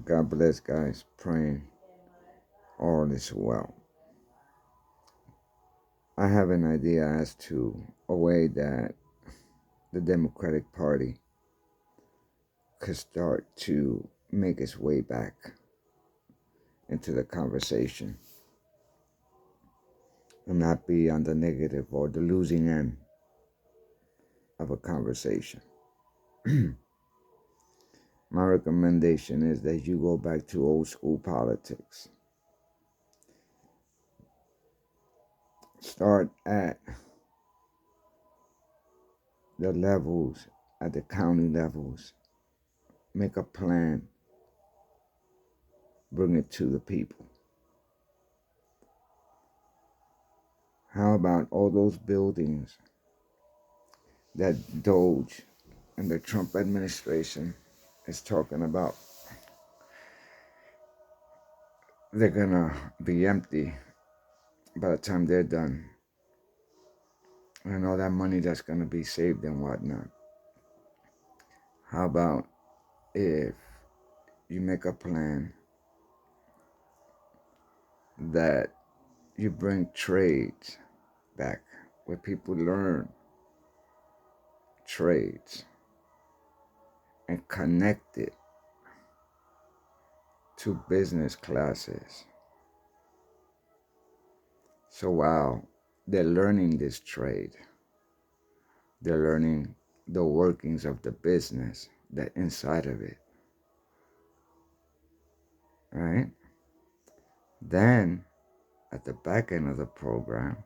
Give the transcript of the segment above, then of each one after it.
God bless, guys. Praying all is well. I have an idea as to a way that the Democratic Party could start to make its way back into the conversation and not be on the negative or the losing end of a conversation. My recommendation is that you go back to old school politics. Start at the levels, at the county levels. Make a plan. Bring it to the people. How about all those buildings that Doge and the Trump administration is talking about? They're gonna be empty by the time they're done. And all that money that's gonna be saved and whatnot. How about if you make a plan that you bring trades back, where people learn trades and connect it to business classes. So while they're learning this trade, they're learning the workings of the business, the inside of it, right? Then, at the back end of the program,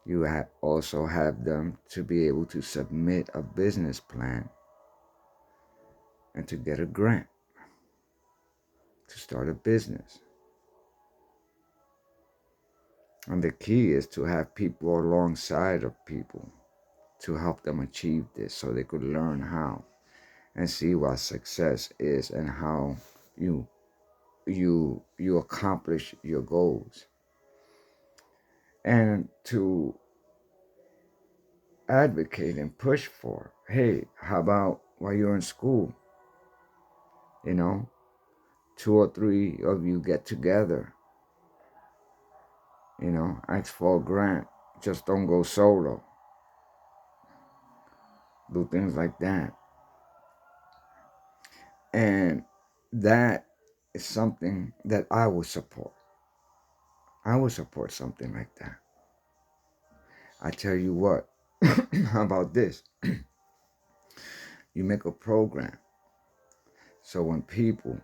you also have them to be able to submit a business plan and to get a grant to start a business. And the key is to have people alongside of people to help them achieve this so they could learn how and see what success is and how you accomplish your goals. And to advocate and push for, hey, how about while you're in school, 2 or 3 of you get together, ask for a grant. Just don't go solo. Do things like that. And that is something that I would support. I would support something like that. I tell you what, how about this? You make a program. So when people,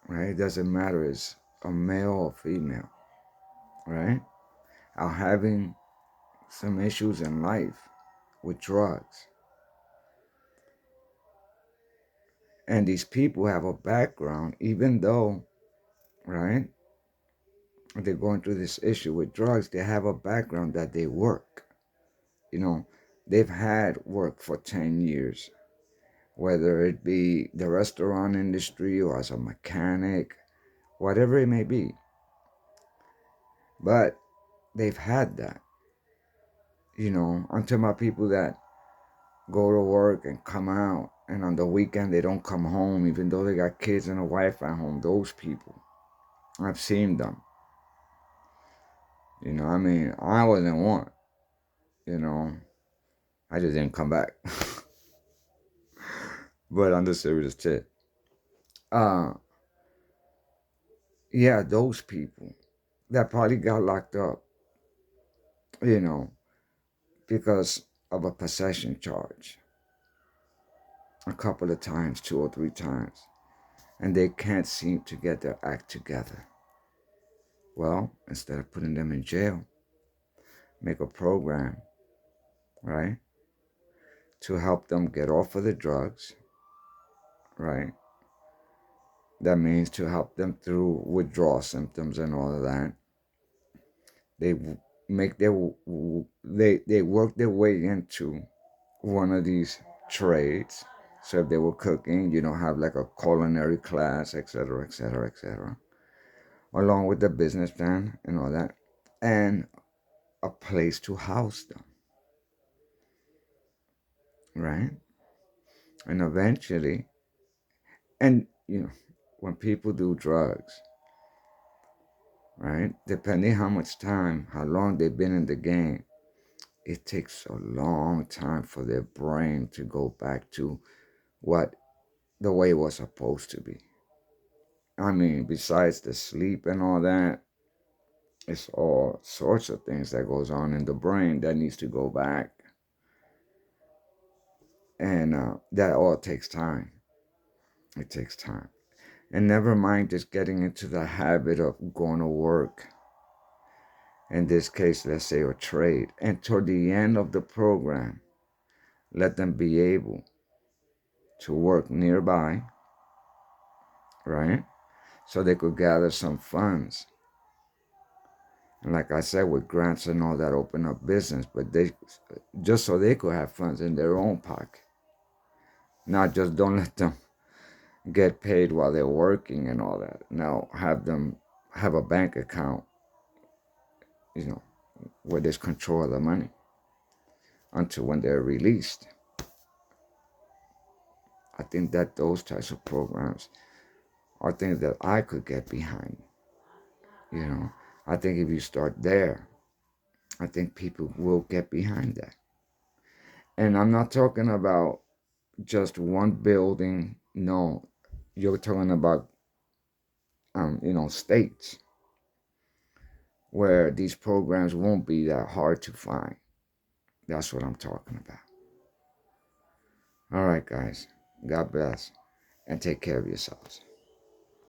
right, it doesn't matter it's a male or female, right, are having some issues in life with drugs. And these people have a background, even though, right, they're going through this issue with drugs, they have a background that they work. They've had work for 10 years, whether it be the restaurant industry or as a mechanic, whatever it may be. But they've had that. I'm talking about people that go to work and come out, and on the weekend they don't come home, even though they got kids and a wife at home. Those people, I've seen them. I wasn't one. I just didn't come back. But on the serious tip, yeah, those people that probably got locked up, because of a possession charge a couple of times, 2 or 3 times, and they can't seem to get their act together. Well, instead of putting them in jail, make a program, right, to help them get off of the drugs, right? That means to help them through withdrawal symptoms and all of that. They they work their way into one of these trades. So if they were cooking, have like a culinary class, etc., etc., etc., along with the business plan and all that, and a place to house them, right? And eventually, And, when people do drugs, right, depending how much time, how long they've been in the game, it takes a long time for their brain to go back to what the way it was supposed to be. I mean, besides the sleep and all that, it's all sorts of things that goes on in the brain that needs to go back. And that all takes time. It takes time. And never mind just getting into the habit of going to work. In this case, let's say a trade. And toward the end of the program, let them be able to work nearby, right? So they could gather some funds. And like I said, with grants and all that, open up business, but they just so they could have funds in their own pocket. Not just don't let them get paid while they're working and all that. Now have them have a bank account, where there's control of the money until when they're released. I think that those types of programs are things that I could get behind. I think if you start there, I think people will get behind that. And I'm not talking about just one building. No, you're talking about, states where these programs won't be that hard to find. That's what I'm talking about. All right, guys. God bless and take care of yourselves.